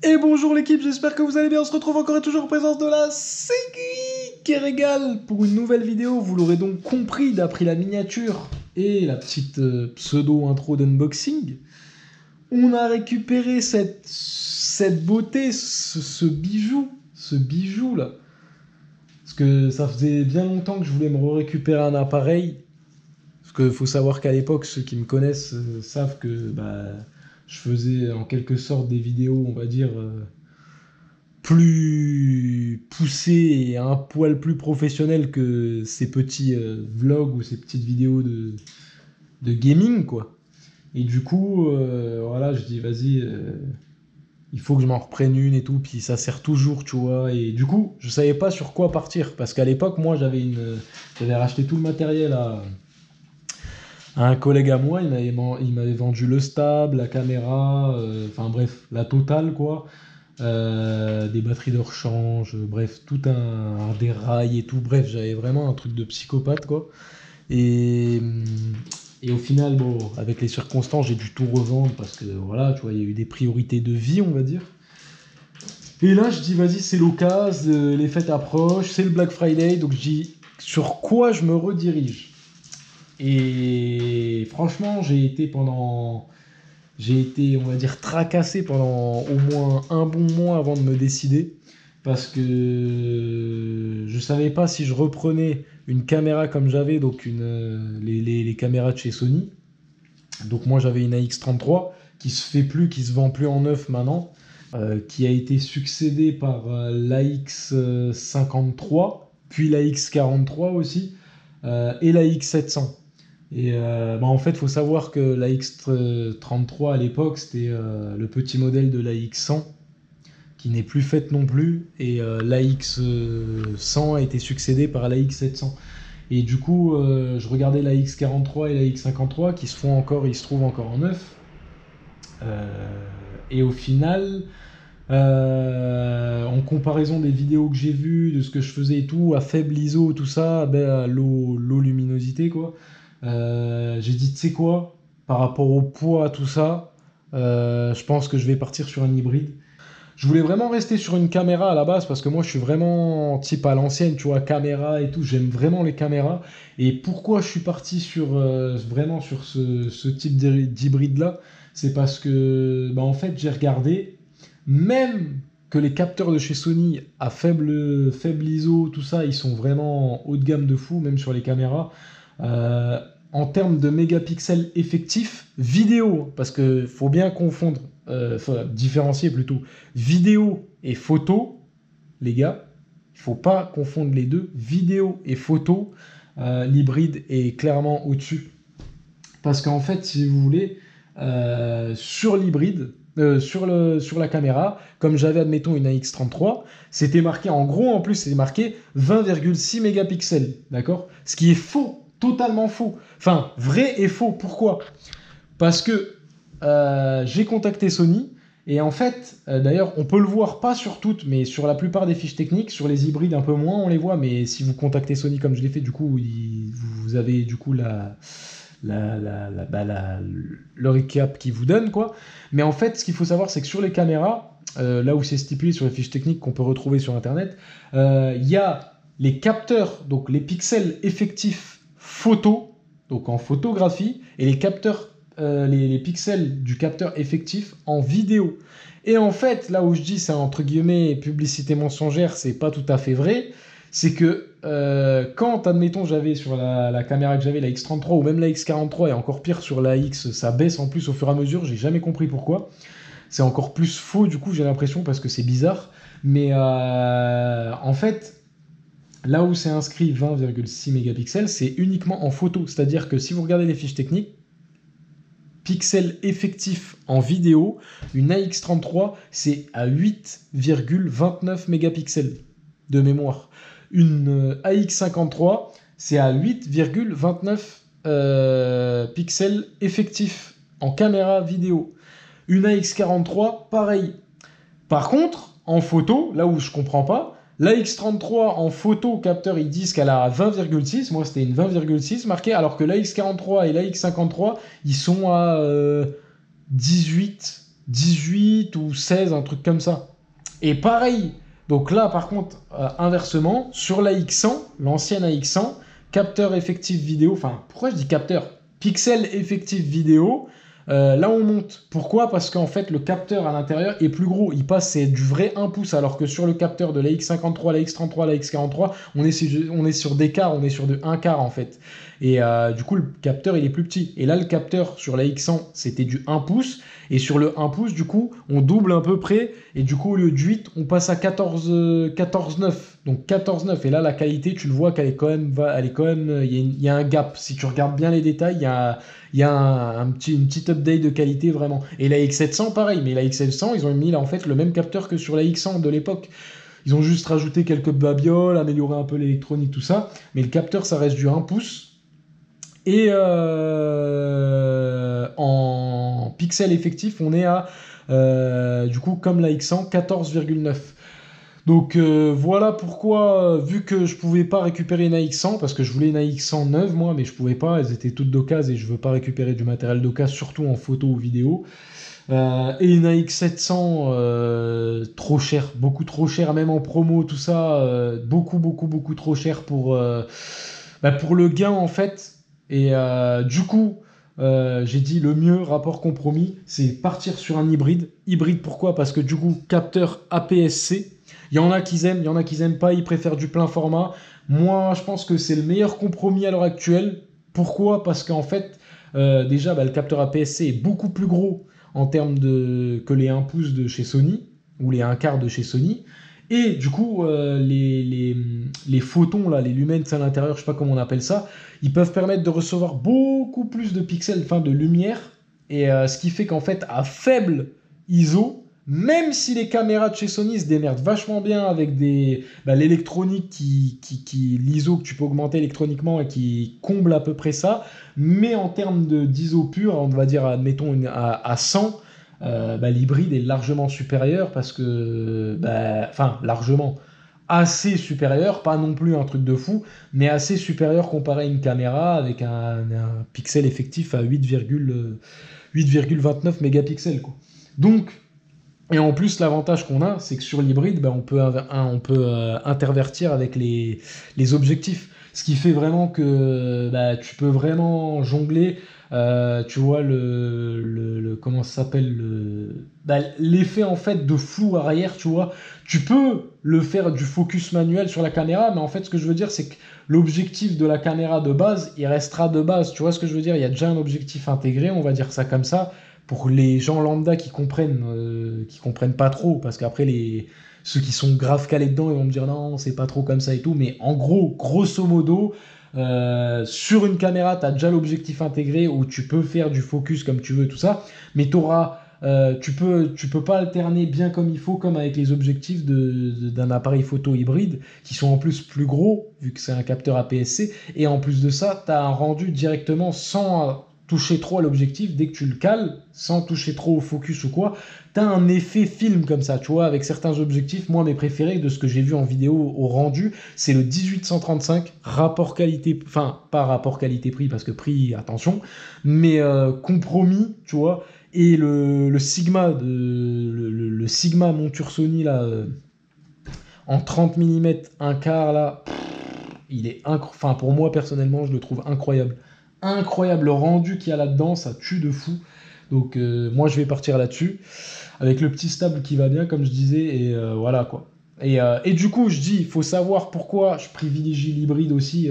Et bonjour l'équipe, j'espère que vous allez bien. On se retrouve encore et toujours en présence de la série qui régale pour une nouvelle vidéo. Vous l'aurez donc compris d'après la miniature et la petite pseudo-intro d'unboxing. On a récupéré cette beauté, ce bijou là. Parce que ça faisait bien longtemps que je voulais me récupérer un appareil. Parce qu'il faut savoir qu'à l'époque, ceux qui me connaissent savent que je faisais en quelque sorte des vidéos, on va dire, plus poussées et un poil plus professionnelles que ces petits vlogs ou ces petites vidéos de gaming, quoi. Et du coup, voilà, je dis, vas-y, il faut que je m'en reprenne une et tout, puis ça sert toujours, tu vois. Et du coup, je savais pas sur quoi partir, parce qu'à l'époque, moi, j'avais racheté tout le matériel à un collègue à moi. Il m'avait vendu le stable, la caméra, enfin bref, la totale, quoi. Des batteries de rechange, bref, des rails et tout. Bref, j'avais vraiment un truc de psychopathe, quoi. Et, et au final, bon, avec les circonstances, j'ai dû tout revendre parce que voilà, tu vois, il y a eu des priorités de vie, on va dire. Et là, je dis, vas-y, c'est l'occasion, les fêtes approchent, c'est le Black Friday, donc je dis, sur quoi je me redirige? Et franchement, j'ai été, on va dire, tracassé pendant au moins un bon mois avant de me décider. Parce que je savais pas si je reprenais une caméra comme j'avais, donc les caméras de chez Sony. Donc moi j'avais une AX33 qui se fait plus, qui se vend plus en neuf maintenant, qui a été succédée par l'AX53, puis l'AX43 aussi, et l'AX700. Et en fait, il faut savoir que la X33 à l'époque, c'était le petit modèle de la X100 qui n'est plus faite non plus. Et la X100 a été succédée par la X700. Et du coup, je regardais la X43 et la X53 qui se font encore, ils se trouvent encore en neuf. Et au final, en comparaison des vidéos que j'ai vues, de ce que je faisais et tout, à faible ISO, tout ça, à low luminosité, quoi. J'ai dit, tu sais quoi, par rapport au poids, tout ça, je pense que je vais partir sur un hybride. Je voulais vraiment rester sur une caméra à la base parce que moi je suis vraiment type à l'ancienne, tu vois, caméra et tout, j'aime vraiment les caméras. Et pourquoi je suis parti sur vraiment sur ce type d'hybride là, c'est parce que en fait j'ai regardé, même que les capteurs de chez Sony à faible ISO, tout ça, ils sont vraiment haut de gamme de fou, même sur les caméras. En termes de mégapixels effectifs, vidéo, parce que faut bien confondre, différencier plutôt vidéo et photo, les gars, il faut pas confondre les deux, vidéo et photo, l'hybride est clairement au-dessus. Parce qu'en fait, si vous voulez, sur l'hybride, sur la caméra, comme j'avais, admettons, une AX33, c'était marqué, en gros, en plus, c'est marqué 20,6 mégapixels, d'accord? Ce qui est faux, totalement faux. Enfin, vrai et faux. Pourquoi? Parce que j'ai contacté Sony, et en fait, d'ailleurs, on peut le voir, pas sur toutes, mais sur la plupart des fiches techniques, sur les hybrides un peu moins, on les voit, mais si vous contactez Sony comme je l'ai fait, du coup, vous avez du coup le recap qui vous donne, quoi. Mais en fait, ce qu'il faut savoir, c'est que sur les caméras, là où c'est stipulé sur les fiches techniques qu'on peut retrouver sur Internet, il y a les capteurs, donc les pixels effectifs photo, donc en photographie, et les capteurs, les pixels du capteur effectif en vidéo. Et en fait, là où je dis c'est entre guillemets publicité mensongère, c'est pas tout à fait vrai. C'est que quand, admettons, j'avais sur la caméra que j'avais, la X33 ou même la X43, et encore pire sur la X, ça baisse en plus au fur et à mesure, j'ai jamais compris pourquoi. C'est encore plus faux, du coup, j'ai l'impression, parce que c'est bizarre. Mais en fait, là où c'est inscrit 20,6 mégapixels, c'est uniquement en photo. C'est-à-dire que si vous regardez les fiches techniques, pixels effectifs en vidéo, une AX33, c'est à 8,29 mégapixels de mémoire. Une AX53, c'est à 8,29 pixels effectifs en caméra vidéo. Une AX43, pareil. Par contre, en photo, là où je comprends pas, la X33 en photo capteur, ils disent qu'elle a 20,6. Moi, c'était une 20,6 marquée, alors que la X43 et la X53, ils sont à 18. 18 ou 16, un truc comme ça. Et pareil, donc là par contre, inversement, sur la X100, l'ancienne AX100, capteur effectif vidéo, enfin pourquoi je dis capteur? Pixel effectif vidéo, là on monte. Pourquoi? Parce qu'en fait le capteur à l'intérieur est plus gros, il passe, c'est du vrai 1 pouce, alors que sur le capteur de la X53, la X33, la X43, on est sur des quarts, on est sur de 1 quart en fait. Et du coup le capteur il est plus petit. Et là le capteur sur la X100 c'était du 1 pouce, et sur le 1 pouce du coup on double à peu près, et du coup au lieu de 8 on passe à 14,9. Donc 14,9, et là la qualité tu le vois qu'elle est quand même, il y a un gap. Si tu regardes bien les détails, il y a une petite update de qualité vraiment. Et la X700 pareil, mais la X700 ils ont mis là en fait le même capteur que sur la X100 de l'époque. Ils ont juste rajouté quelques babioles, amélioré un peu l'électronique, tout ça, mais le capteur ça reste du 1 pouce. Et en pixels effectifs, on est à, du coup, comme la X100, 14,9. Donc voilà pourquoi, vu que je pouvais pas récupérer une AX100, parce que je voulais une AX100 neuve moi, mais je pouvais pas, elles étaient toutes d'occasion et je veux pas récupérer du matériel d'occasion, surtout en photo ou vidéo. Et une AX700 trop cher, beaucoup trop cher, même en promo, tout ça, beaucoup trop cher pour le gain en fait. Et du coup, j'ai dit le mieux, rapport compromis, c'est partir sur un hybride. Hybride pourquoi? Parce que du coup, capteur APS-C, il y en a qui aiment, il y en a qui n'aiment pas, ils préfèrent du plein format. Moi, je pense que c'est le meilleur compromis à l'heure actuelle. Pourquoi? Parce qu'en fait, déjà, le capteur APS-C est beaucoup plus gros en termes que les 1 pouce de chez Sony, ou les 1 quart de chez Sony. Et du coup, les photons, là, les lumens à l'intérieur, je sais pas comment on appelle ça, ils peuvent permettre de recevoir beaucoup plus de pixels, enfin de lumière. Et ce qui fait qu'en fait, à faible ISO, même si les caméras de chez Sony se démerdent vachement bien avec l'électronique l'ISO que tu peux augmenter électroniquement et qui comble à peu près ça, mais en termes d'ISO pur, on va dire, admettons, à 100, l'hybride est largement supérieur parce que, enfin, largement, assez supérieur, pas non plus un truc de fou, mais assez supérieur comparé à une caméra avec un pixel effectif à 8,29 mégapixels, quoi. Donc, et en plus, l'avantage qu'on a, c'est que sur l'hybride, on peut intervertir avec les objectifs. Ce qui fait vraiment que tu peux vraiment jongler. Tu vois comment ça s'appelle, l'effet en fait de flou arrière, tu vois. Tu peux le faire du focus manuel sur la caméra, mais en fait, ce que je veux dire, c'est que l'objectif de la caméra de base, il restera de base. Tu vois ce que je veux dire? Il y a déjà un objectif intégré, on va dire ça comme ça, pour les gens lambda qui comprennent pas trop, parce qu'après ceux qui sont grave calés dedans, ils vont me dire non, c'est pas trop comme ça et tout, mais en gros, grosso modo, sur une caméra, tu as déjà l'objectif intégré où tu peux faire du focus comme tu veux, tout ça, mais tu peux pas alterner bien comme il faut, comme avec les objectifs d'un appareil photo hybride, qui sont en plus plus gros, vu que c'est un capteur APS-C, et en plus de ça, tu as un rendu directement sans toucher trop à l'objectif. Dès que tu le cales, sans toucher trop au focus ou quoi, tu as un effet film comme ça, tu vois, avec certains objectifs. Moi, mes préférés de ce que j'ai vu en vidéo au rendu, c'est le 18-135, rapport qualité, enfin, pas rapport qualité-prix, parce que prix, attention, mais compromis, tu vois. Et le Sigma, le Sigma monture Sony, là, en 30 mm, un quart, là, il est enfin, pour moi, personnellement, je le trouve incroyable. Incroyable, le rendu qu'il y a là-dedans, ça tue de fou. Donc, moi, je vais partir là-dessus, avec le petit stable qui va bien, comme je disais, et voilà, quoi. Et du coup, je dis, il faut savoir pourquoi je privilégie l'hybride aussi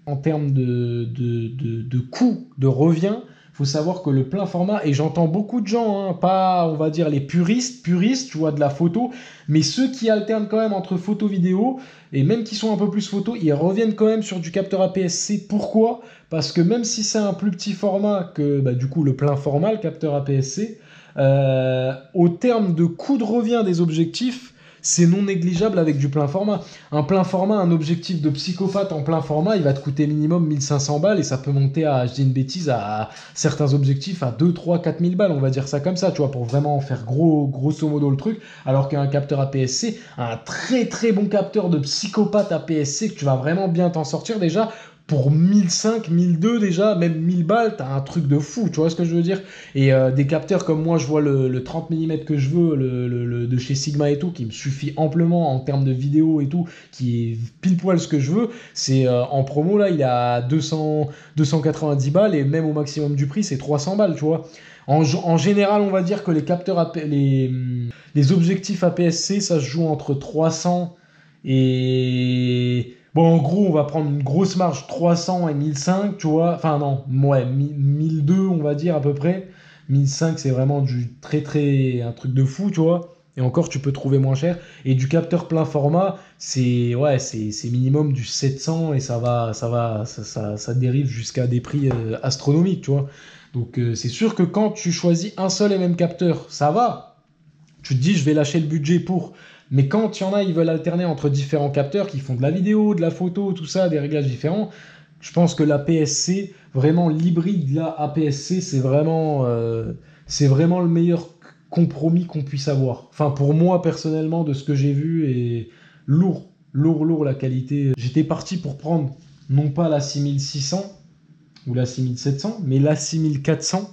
en termes de coût, de revient. Il faut savoir que le plein format, et j'entends beaucoup de gens, hein, pas, on va dire, les puristes, tu vois, de la photo, mais ceux qui alternent quand même entre photo vidéo, et même qui sont un peu plus photo, ils reviennent quand même sur du capteur APS-C. Pourquoi? Parce que même si c'est un plus petit format que du coup le plein format, le capteur APS-C, au terme de coût de revient des objectifs, c'est non négligeable avec du plein format. Un plein format, un objectif de psychopathe en plein format, il va te coûter minimum 1500 balles et ça peut monter à, je dis une bêtise, à certains objectifs à 2, 3, 4000 balles, on va dire ça comme ça, tu vois, pour vraiment faire grosso modo le truc. Alors qu'un capteur APS-C, un très très bon capteur de psychopathe APS-C, que tu vas vraiment bien t'en sortir déjà, pour 1005, 1002 déjà, même 1000 balles, t'as un truc de fou, tu vois ce que je veux dire? Et des capteurs comme moi, je vois le 30 mm que je veux, de chez Sigma et tout, qui me suffit amplement en termes de vidéo et tout, qui est pile poil ce que je veux. C'est en promo là, il est à 290 balles et même au maximum du prix, c'est 300 balles, tu vois. En général, on va dire que les capteurs, les objectifs APS-C, ça se joue entre 300 et... Bon, en gros, on va prendre une grosse marge, 300 et 1005, tu vois. Enfin, non, ouais, 1002, on va dire, à peu près. 1005, c'est vraiment du un truc de fou, tu vois. Et encore, tu peux trouver moins cher. Et du capteur plein format, ouais, c'est minimum du 700 et ça dérive jusqu'à des prix astronomiques, tu vois. Donc, c'est sûr que quand tu choisis un seul et même capteur, ça va. Tu te dis, je vais lâcher le budget pour. Mais quand il y en a, ils veulent alterner entre différents capteurs qui font de la vidéo, de la photo, tout ça, des réglages différents, je pense que l'APS-C, vraiment l'hybride là, APS-C, c'est vraiment le meilleur compromis qu'on puisse avoir. Enfin, pour moi, personnellement, de ce que j'ai vu, et lourd la qualité. J'étais parti pour prendre non pas la 6600 ou la 6700, mais la 6400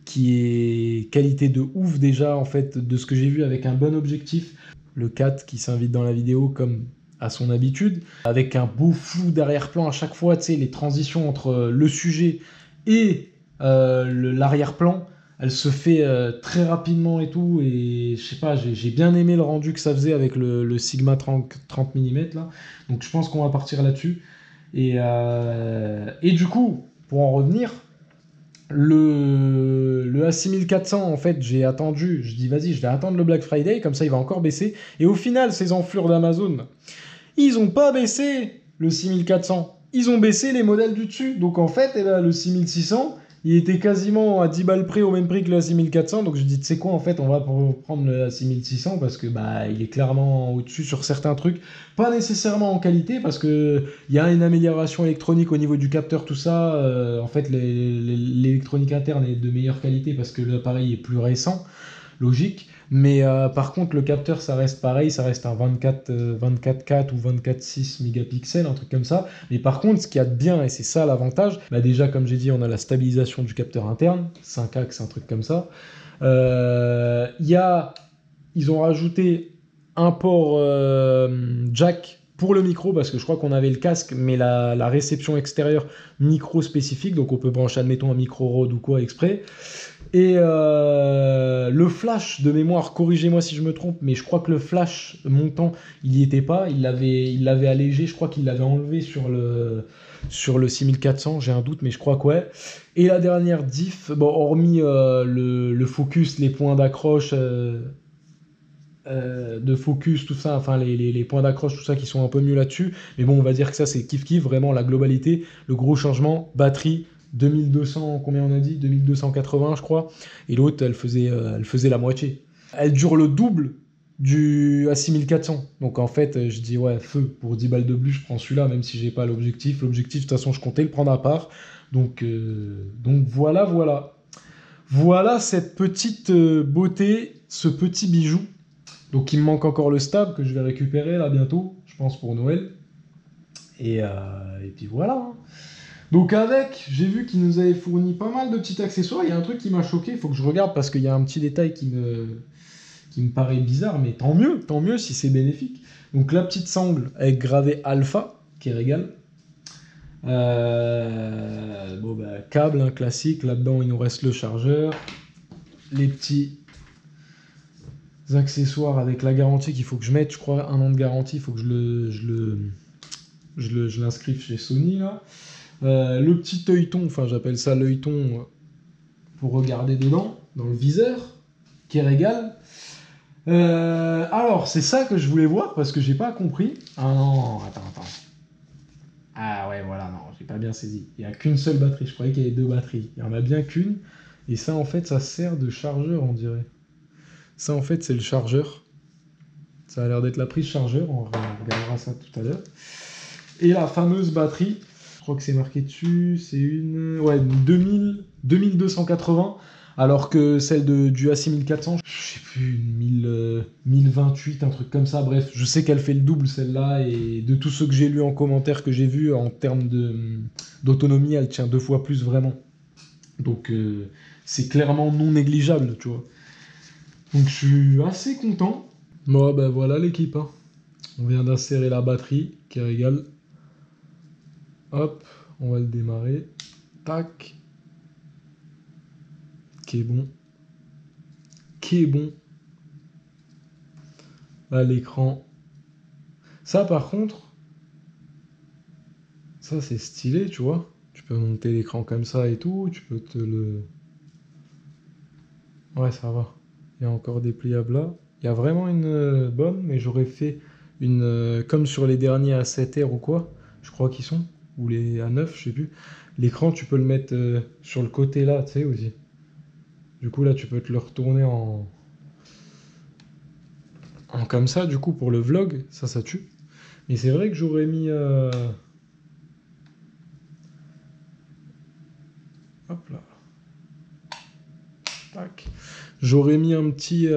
qui est qualité de ouf déjà en fait de ce que j'ai vu avec un bon objectif, le 4 qui s'invite dans la vidéo comme à son habitude, avec un beau flou d'arrière-plan à chaque fois, tu sais, les transitions entre le sujet et l'arrière-plan, elle se fait très rapidement et tout, et je sais pas, j'ai bien aimé le rendu que ça faisait avec le Sigma 30 mm là, donc je pense qu'on va partir là-dessus, et du coup, pour en revenir, le A6400, en fait, j'ai attendu, je dis vas-y, je vais attendre le Black Friday, comme ça il va encore baisser. Et au final, ces enflures d'Amazon, ils ont pas baissé le 6400, ils ont baissé les modèles du dessus. Donc en fait, eh ben, le 6600, il était quasiment à 10 balles près, au même prix que le A6400. Donc je dis, tu sais quoi, en fait, on va prendre le A6600 parce que bah, il est clairement au-dessus sur certains trucs. Pas nécessairement en qualité, parce que il y a une amélioration électronique au niveau du capteur, tout ça. En fait, l'électronique interne est de meilleure qualité parce que l'appareil est plus récent, logique. Mais par contre, le capteur, ça reste pareil, ça reste un 24/4 ou 24/6 mégapixels, un truc comme ça. Mais par contre, ce qu'il y a de bien, et c'est ça l'avantage, bah déjà, comme j'ai dit, on a la stabilisation du capteur interne, 5 axes, un truc comme ça. Ils ont rajouté un port jack pour le micro, parce que je crois qu'on avait le casque, mais la réception extérieure micro spécifique, donc on peut brancher, admettons, un micro Rode ou quoi exprès. Et le flash de mémoire, corrigez-moi si je me trompe, mais je crois que le flash montant, il n'y était pas, il l'avait allégé, je crois qu'il l'avait enlevé sur le 6400, j'ai un doute, mais je crois que ouais. Et la dernière diff, bon, hormis le focus, les points d'accroche, de focus, tout ça, enfin les points d'accroche, tout ça qui sont un peu mieux là-dessus, mais bon, on va dire que ça c'est kiff-kiff, vraiment la globalité, le gros changement, batterie, 2200, combien on a dit? 2280 je crois, et l'autre elle faisait la moitié. Elle dure le double du A6400, donc en fait je dis ouais, feu, pour 10 balles de plus je prends celui-là, même si j'ai pas l'objectif, de toute façon je comptais le prendre à part, donc voilà cette petite beauté, ce petit bijou. Donc il me manque encore le stab que je vais récupérer là bientôt, je pense pour Noël. Et puis voilà, hein. Donc avec, j'ai vu qu'il nous avait fourni pas mal de petits accessoires. Il y a un truc qui m'a choqué, il faut que je regarde parce qu'il y a un petit détail qui me paraît bizarre, mais tant mieux si c'est bénéfique. Donc la petite sangle avec gravé Alpha, qui régale. Bon bah câble, hein, classique, là-dedans il nous reste le chargeur, les petits accessoires avec la garantie qu'il faut que je mette, je crois 1 an de garantie, il faut que je l'inscrive chez Sony là. Le petit œilleton, enfin j'appelle ça l'œilleton pour regarder dedans, dans le viseur, qui régale. Alors c'est ça que je voulais voir parce que j'ai pas compris. Ah non, attends. Ah ouais, voilà, non, j'ai pas bien saisi. Il n'y a qu'une seule batterie, je croyais qu'il y avait 2 batteries. Il y en a bien qu'une, et ça en fait ça sert de chargeur on dirait. Ça en fait c'est le chargeur. Ça a l'air d'être la prise chargeur, on regardera ça tout à l'heure. Et la fameuse batterie, je crois que c'est marqué dessus, c'est une 2280, alors que celle du A6400, je sais plus, 1028, un truc comme ça. Bref, je sais qu'elle fait le double celle-là, et de tous ceux que j'ai lus en commentaire, que j'ai vus en termes d'autonomie, elle tient 2 fois plus vraiment. Donc c'est clairement non négligeable, tu vois. Donc je suis assez content. Bon, ben voilà l'équipe, hein. On vient d'insérer la batterie qui régale. Hop, on va le démarrer. Tac. Qui est bon. Qui est bon. Là, l'écran. Ça, par contre, ça, c'est stylé, tu vois. Tu peux monter l'écran comme ça et tout. Tu peux te le... Ouais, ça va. Il y a encore des pliables là. Il y a vraiment une bonne, mais j'aurais fait une... comme sur les derniers A7R ou quoi, je crois qu'ils sont. Ou les A9, je sais plus. L'écran, tu peux le mettre sur le côté là, tu sais, aussi. Du coup, là, tu peux te le retourner en comme ça, du coup, pour le vlog. Ça tue. Mais c'est vrai que j'aurais mis... Hop là. Tac. J'aurais mis un petit, tu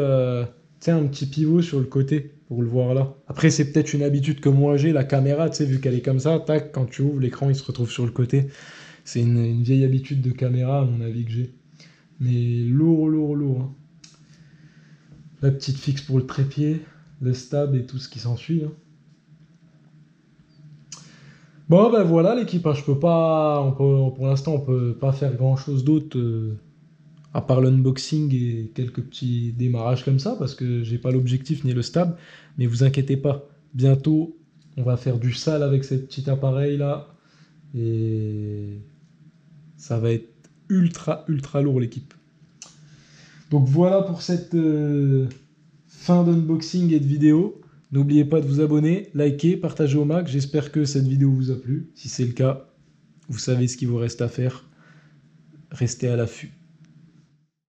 sais, un petit pivot sur le côté pour le voir là. Après, c'est peut-être une habitude que moi j'ai. La caméra, tu sais, vu qu'elle est comme ça, tac, quand tu ouvres l'écran, il se retrouve sur le côté. C'est une vieille habitude de caméra, à mon avis, que j'ai. Mais lourd, lourd, lourd, hein. La petite fixe pour le trépied, le stab et tout ce qui s'ensuit, hein. Bon, ben voilà l'équipe, hein. Je peux pas, pour l'instant, on peut pas faire grand chose d'autre à part l'unboxing et quelques petits démarrages comme ça, parce que j'ai pas l'objectif ni le stab. Mais vous inquiétez pas, bientôt, on va faire du sale avec ce petit appareil là, et ça va être ultra, ultra lourd l'équipe. Donc voilà pour cette fin d'unboxing et de vidéo. N'oubliez pas de vous abonner, liker, partager au max. J'espère que cette vidéo vous a plu. Si c'est le cas, vous savez ce qu'il vous reste à faire. Restez à l'affût.